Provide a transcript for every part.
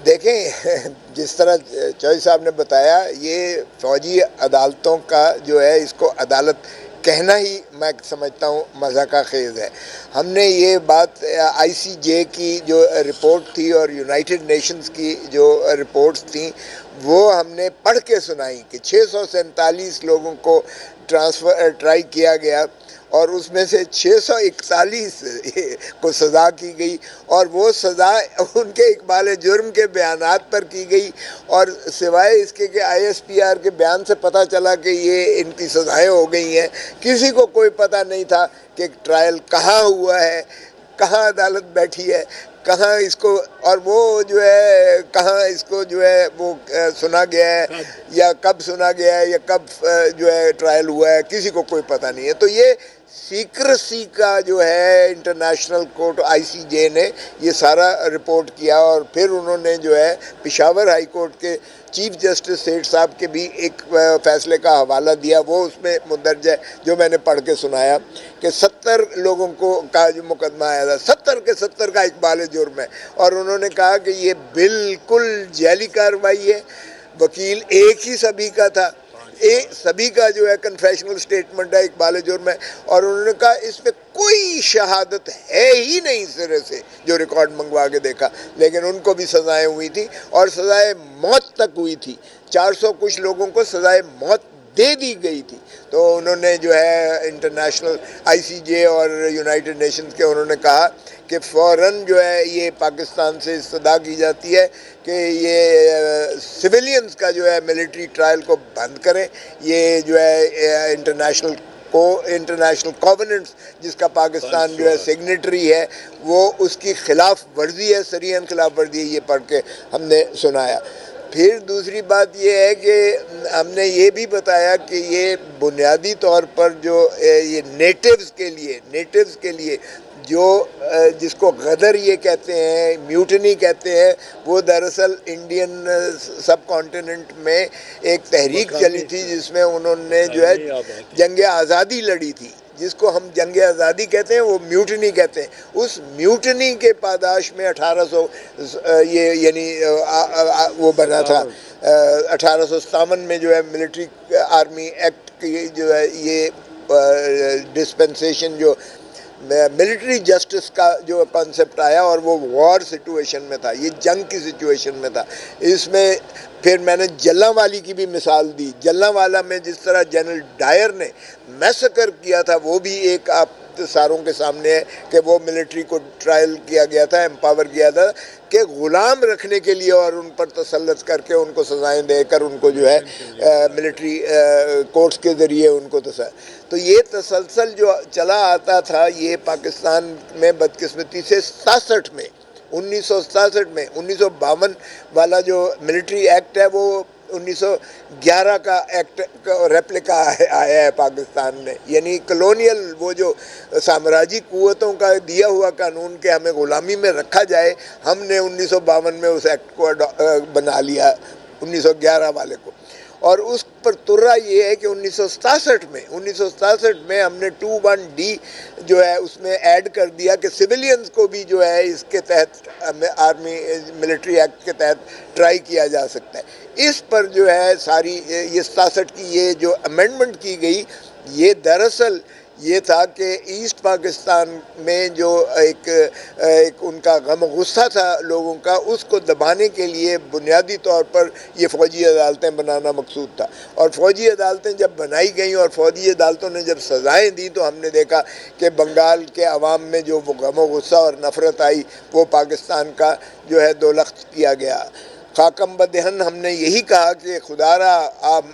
دیکھیں جس طرح چوہدری صاحب نے بتایا، یہ فوجی عدالتوں کا جو ہے اس کو عدالت کہنا ہی میں سمجھتا ہوں مضحکہ خیز ہے۔ ہم نے یہ بات آئی سی جے کی جو رپورٹ تھی اور یونائٹڈ نیشنز کی جو رپورٹس تھیں وہ ہم نے پڑھ کے سنائی کہ 647 لوگوں کو ٹرائی کیا گیا اور اس میں سے 641 کو سزا کی گئی، اور وہ سزا ان کے اقبال جرم کے بیانات پر کی گئی، اور سوائے اس کے کہ آئی ایس پی آر کے بیان سے پتہ چلا کہ یہ ان کی سزائیں ہو گئی ہیں، کسی کو کوئی پتہ نہیں تھا کہ ٹرائل کہاں ہوا ہے، کہاں عدالت بیٹھی ہے، کہاں اس کو، اور وہ جو ہے کہاں اس کو جو ہے وہ سنا گیا ہے یا کب سنا گیا ہے یا کب جو ہے ٹرائل ہوا ہے، کسی کو کوئی پتہ نہیں ہے۔ تو یہ سیکرسی کا جو ہے انٹرنیشنل کورٹ آئی سی جے نے یہ سارا رپورٹ کیا، اور پھر انہوں نے جو ہے پشاور ہائی کورٹ کے چیف جسٹس سیٹھ صاحب کے بھی ایک فیصلے کا حوالہ دیا، وہ اس میں مندرج ہے جو میں نے پڑھ کے سنایا کہ 70 لوگوں کا جو مقدمہ آیا تھا 70 کے 70 کا اقبال جرم ہے، اور انہوں نے کہا کہ یہ بالکل جعلی کارروائی ہے، وکیل ایک ہی سبھی کا تھا، سبھی کا جو ہے کنفیشنل سٹیٹمنٹ ہے، اقبال جرم ہے، اور انہوں نے کہا اس پہ کوئی شہادت ہے ہی نہیں سرے سے، جو ریکارڈ منگوا کے دیکھا، لیکن ان کو بھی سزائیں ہوئی تھی اور سزائے موت تک ہوئی تھی، 400 کچھ لوگوں کو سزائے موت دے دی گئی تھی۔ تو انہوں نے جو ہے انٹرنیشنل آئی سی جے اور یونائٹڈ نیشنز کے انہوں نے کہا کہ فوراً جو ہے یہ پاکستان سے استدعا کی جاتی ہے کہ یہ سویلینز کا جو ہے ملٹری ٹرائل کو بند کریں، یہ جو ہے انٹرنیشنل کووننٹس جس کا پاکستان جو ہے سگنیٹری ہے، وہ اس کی خلاف ورزی ہے، صریحاً خلاف ورزی ہے، یہ پڑھ کے ہم نے سنایا۔ پھر دوسری بات یہ ہے کہ ہم نے یہ بھی بتایا کہ یہ بنیادی طور پر جو یہ نیٹیوز کے لیے جو جس کو غدر یہ کہتے ہیں، میوٹنی کہتے ہیں، وہ دراصل انڈین سب کانٹیننٹ میں ایک تحریک چلی تھی جس میں انہوں نے جو ہے جنگ آزادی لڑی تھی، جس کو ہم جنگ آزادی کہتے ہیں وہ میوٹنی کہتے ہیں۔ اس میوٹنی کے پاداش میں 1800 یہ یعنی وہ بنا تھا 1857 میں جو ہے ملٹری آرمی ایکٹ کی جو ہے یہ ڈسپنسیشن جو ملٹری جسٹس کا جو کانسیپٹ آیا، اور وہ وار سچویشن میں تھا، یہ جنگ کی سچویشن میں تھا۔ اس میں پھر میں نے جلاں والی کی بھی مثال دی، جلاں والا میں جس طرح جنرل ڈائر نے میسکر کیا تھا، وہ بھی ایک آپ ساروں کے سامنے ہے کہ وہ ملٹری کو ٹرائل کیا گیا تھا، امپاور کیا تھا کہ غلام رکھنے کے لیے، اور ان پر تسلط کر کے ان کو سزائیں دے کر ان کو جو ہے ملٹری کورٹس کے ذریعے ان کو تو یہ تسلسل جو چلا آتا تھا، یہ پاکستان میں بدقسمتی سے 1967 میں 1952 والا جو ملٹری ایکٹ ہے وہ 1911 کا ایکٹ ریپلیکا آیا ہے پاکستان میں، یعنی کلونیل وہ جو سامراجی قوتوں کا دیا ہوا قانون کہ ہمیں غلامی میں رکھا جائے، ہم نے 1952 میں اس ایکٹ کو بنا لیا 1911 والے کو، اور اس پر ترا یہ ہے کہ 1967 میں ہم نے 21D جو ہے اس میں ایڈ کر دیا کہ سویلینز کو بھی جو ہے اس کے تحت آرمی ملٹری ایکٹ کے تحت ٹرائی کیا جا سکتا ہے۔ اس پر جو ہے ساری یہ 67 کی یہ جو امینڈمنٹ کی گئی، یہ دراصل یہ تھا کہ ایسٹ پاکستان میں جو ایک ان کا غم و غصہ تھا لوگوں کا، اس کو دبانے کے لیے بنیادی طور پر یہ فوجی عدالتیں بنانا مقصود تھا، اور فوجی عدالتیں جب بنائی گئیں اور فوجی عدالتوں نے جب سزائیں دیں تو ہم نے دیکھا کہ بنگال کے عوام میں جو وہ غم و غصہ اور نفرت آئی، وہ پاکستان کا جو ہے دولخت کیا گیا۔ خاکم بدہن ہم نے یہی کہا کہ خدا را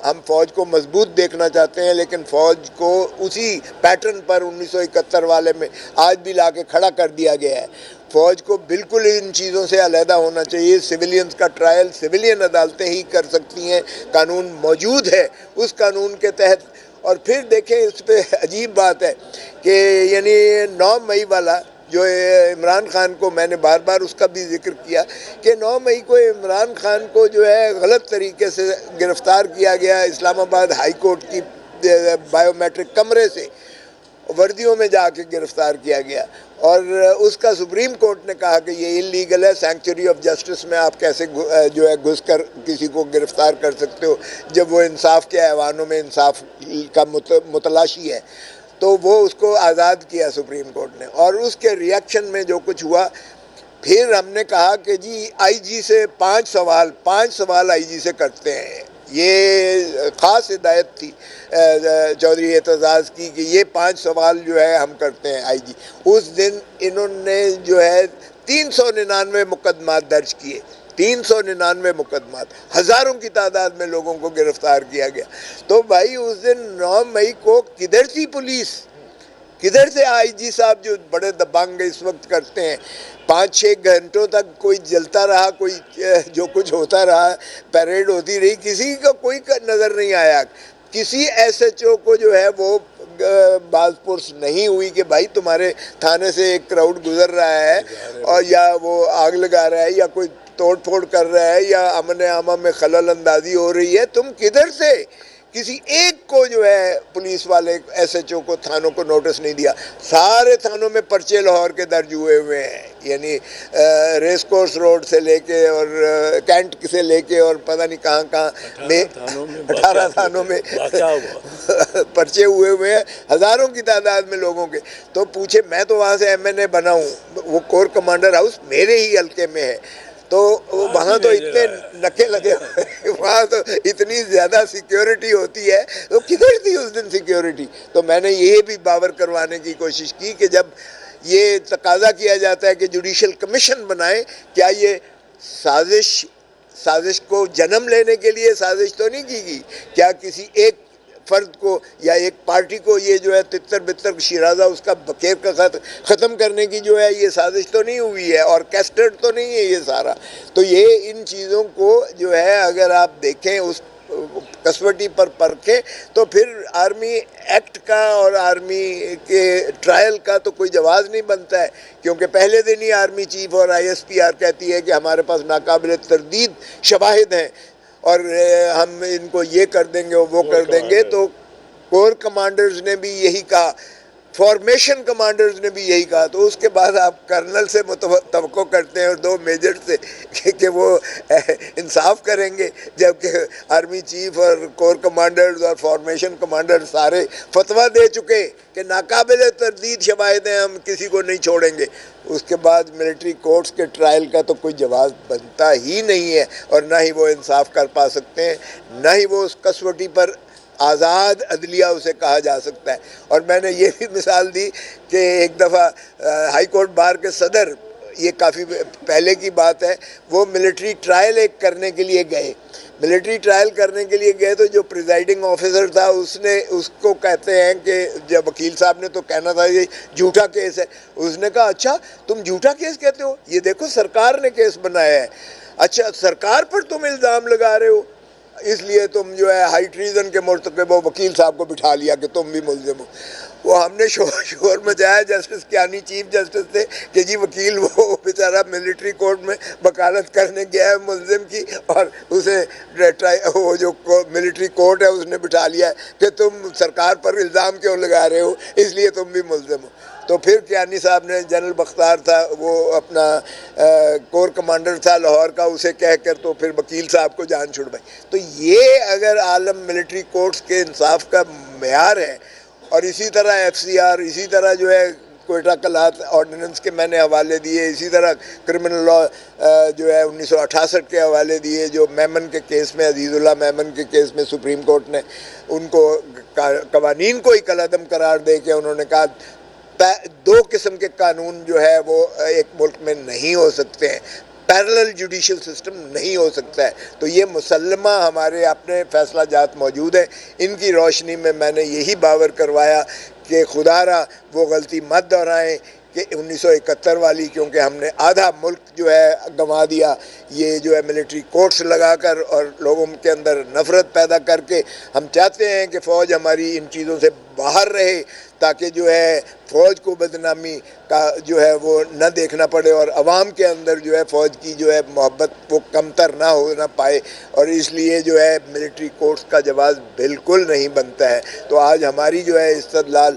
ہم فوج کو مضبوط دیکھنا چاہتے ہیں، لیکن فوج کو اسی پیٹرن پر 1971 والے میں آج بھی لا کے کھڑا کر دیا گیا ہے۔ فوج کو بالکل ان چیزوں سے علیحدہ ہونا چاہیے، سویلینز کا ٹرائل سویلین عدالتیں ہی کر سکتی ہیں، قانون موجود ہے اس قانون کے تحت۔ اور پھر دیکھیں اس پہ عجیب بات ہے کہ یعنی 9 مئی والا جو عمران خان کو، میں نے بار بار اس کا بھی ذکر کیا کہ 9 مئی کو عمران خان کو جو ہے غلط طریقے سے گرفتار کیا گیا اسلام آباد ہائی کورٹ کی بائیو میٹرک کمرے سے، وردیوں میں جا کے گرفتار کیا گیا۔ اور اس کا سپریم کورٹ نے کہا کہ یہ انلیگل ہے، سینکچوری آف جسٹس میں آپ کیسے جو ہے گھس کر کسی کو گرفتار کر سکتے ہو جب وہ انصاف کے ایوانوں میں انصاف کا متلاشی ہے. تو وہ اس کو آزاد کیا سپریم کورٹ نے. اور اس کے ریئیکشن میں جو کچھ ہوا، پھر ہم نے کہا کہ جی آئی جی سے 5 سوال آئی جی سے کرتے ہیں. یہ خاص ہدایت تھی چودھری اعتزاز کی کہ یہ 5 سوال جو ہے ہم کرتے ہیں آئی جی. اس دن انہوں نے جو ہے 399 مقدمات درج کیے، 399 مقدمات، ہزاروں کی تعداد میں لوگوں کو گرفتار کیا گیا. تو بھائی اس دن 9 مئی کو کدھر تھی پولیس، کدھر سے آئی جی صاحب جو بڑے دبنگ اس وقت کرتے ہیں؟ 5-6 گھنٹوں تک کوئی جلتا رہا، کوئی جو کچھ ہوتا رہا، پیریڈ ہوتی رہی، کسی کا کوئی نظر نہیں آیا. کسی ایس ایچ او کو جو ہے وہ باز پرس نہیں ہوئی کہ بھائی تمہارے تھانے سے ایک کراؤڈ گزر رہا ہے اور یا وہ آگ لگا رہا ہے یا کوئی توڑ پھوڑ کر رہا ہے یا امن عامہ میں خلل اندازی ہو رہی ہے، تم کدھر سے؟ کسی ایک کو جو ہے پولیس والے ایس ایچ او کو تھانوں کو نوٹس نہیں دیا. سارے تھانوں میں پرچے لاہور کے درج ہوئے ہیں، یعنی ریس کورس روڈ سے لے کے اور کینٹ سے لے کے اور پتہ نہیں کہاں کہاں میں 18 تھانوں میں پرچے ہوئے ہیں، ہزاروں کی تعداد میں لوگوں کے. تو پوچھے، میں تو وہاں سے MNA بنا ہوں، وہ کور کمانڈر ہاؤس میرے ہی حلقے میں ہے، تو وہاں تو اتنے نکے لگے ہوئے، وہاں تو اتنی زیادہ سیکیورٹی ہوتی ہے، تو کدھر تھی اس دن سیکیورٹی؟ تو میں نے یہ بھی باور کروانے کی کوشش کی کہ جب یہ تقاضا کیا جاتا ہے کہ جوڈیشل کمیشن بنائیں، کیا یہ سازش کو جنم لینے کے لیے سازش تو نہیں کی گئی؟ کیا کسی ایک فرد کو یا ایک پارٹی کو یہ جو ہے تتر بتر شیرازہ اس کا بکیر کا ختم کرنے کی جو ہے یہ سازش تو نہیں ہوئی ہے، اور کیسٹرڈ تو نہیں ہے یہ سارا؟ تو یہ ان چیزوں کو جو ہے اگر آپ دیکھیں اس کسوٹی پر پرکھیں تو پھر آرمی ایکٹ کا اور آرمی کے ٹرائل کا تو کوئی جواز نہیں بنتا ہے، کیونکہ پہلے دن ہی آرمی چیف اور ISPR کہتی ہے کہ ہمارے پاس ناقابل تردید شواہد ہیں اور ہم ان کو یہ کر دیں گے وہ کر دیں گے. تو کور کمانڈرز نے بھی یہی کہا، فارمیشن کمانڈرز نے بھی یہی کہا. تو اس کے بعد آپ کرنل سے توقع کرتے ہیں اور 2 میجر سے کہ وہ انصاف کریں گے، جبکہ آرمی چیف اور کور کمانڈرز اور فارمیشن کمانڈر سارے فتویٰ دے چکے کہ ناقابل تردید شواہد ہیں، ہم کسی کو نہیں چھوڑیں گے. اس کے بعد ملٹری کورٹس کے ٹرائل کا تو کوئی جواز بنتا ہی نہیں ہے، اور نہ ہی وہ انصاف کر پا سکتے ہیں، نہ ہی وہ اس کسوٹی پر آزاد عدلیہ اسے کہا جا سکتا ہے. اور میں نے یہ بھی مثال دی کہ ایک دفعہ ہائی کورٹ بار کے صدر، یہ کافی پہلے کی بات ہے، وہ ملٹری ٹرائل ایک کرنے کے لیے گئے. ملٹری ٹرائل کرنے کے لیے گئے تو جو پریزائڈنگ آفیسر تھا اس کو کہتے ہیں کہ جب وکیل صاحب نے تو کہنا تھا یہ جھوٹا کیس ہے، اس نے کہا اچھا تم جھوٹا کیس کہتے ہو، یہ دیکھو سرکار نے کیس بنایا ہے. اچھا سرکار پر تم الزام لگا رہے ہو، اس لیے تم جو ہے ہائی ٹریزن کے مرتکب ہو، وکیل صاحب کو بٹھا لیا کہ تم بھی ملزم ہو. وہ ہم نے شور مچایا، جسٹس کیانی چیف جسٹس تھے کہ جی وکیل وہ بیچارہ ملٹری کورٹ میں وکالت کرنے گیا ہے ملزم کی، اور اسے وہ جو ملٹری کورٹ ہے اس نے بٹھا لیا ہے کہ تم سرکار پر الزام کیوں لگا رہے ہو، اس لیے تم بھی ملزم ہو. تو پھر کیانی صاحب نے، جنرل بختار تھا وہ اپنا کور کمانڈر تھا لاہور کا، اسے کہہ کر تو پھر وکیل صاحب کو جان چھڑوائی. تو یہ اگر عالم ملٹری کورٹس کے انصاف کا معیار ہے، اور اسی طرح FCR، اسی طرح جو ہے کوئٹہ کلات آرڈیننس کے میں نے حوالے دیے، اسی طرح کرمنل لا جو ہے 1968 کے حوالے دیے، جو میمن کے کیس میں، عزیز اللہ میمن کے کیس میں سپریم کورٹ نے ان کو قوانین کو ہی کالعدم قرار دے کے انہوں نے کہا 2 قسم کے قانون جو ہے وہ ایک ملک میں نہیں ہو سکتے ہیں، پیرلل جوڈیشل سسٹم نہیں ہو سکتا ہے. تو یہ مسلمہ ہمارے اپنے فیصلہ جات موجود ہیں، ان کی روشنی میں نے یہی باور کروایا کہ خدا را وہ غلطی مت دہرائیں کہ 1971 والی، کیونکہ ہم نے آدھا ملک جو ہے گنوا دیا یہ جو ہے ملٹری کورٹس لگا کر اور لوگوں کے اندر نفرت پیدا کر کے. ہم چاہتے ہیں کہ فوج ہماری ان چیزوں سے باہر رہے تاکہ جو ہے فوج کو بدنامی کا جو ہے وہ نہ دیکھنا پڑے، اور عوام کے اندر جو ہے فوج کی جو ہے محبت وہ کمتر نہ ہو نہ پائے، اور اس لیے جو ہے ملٹری کورٹس کا جواز بالکل نہیں بنتا ہے. تو آج ہماری جو ہے استدلال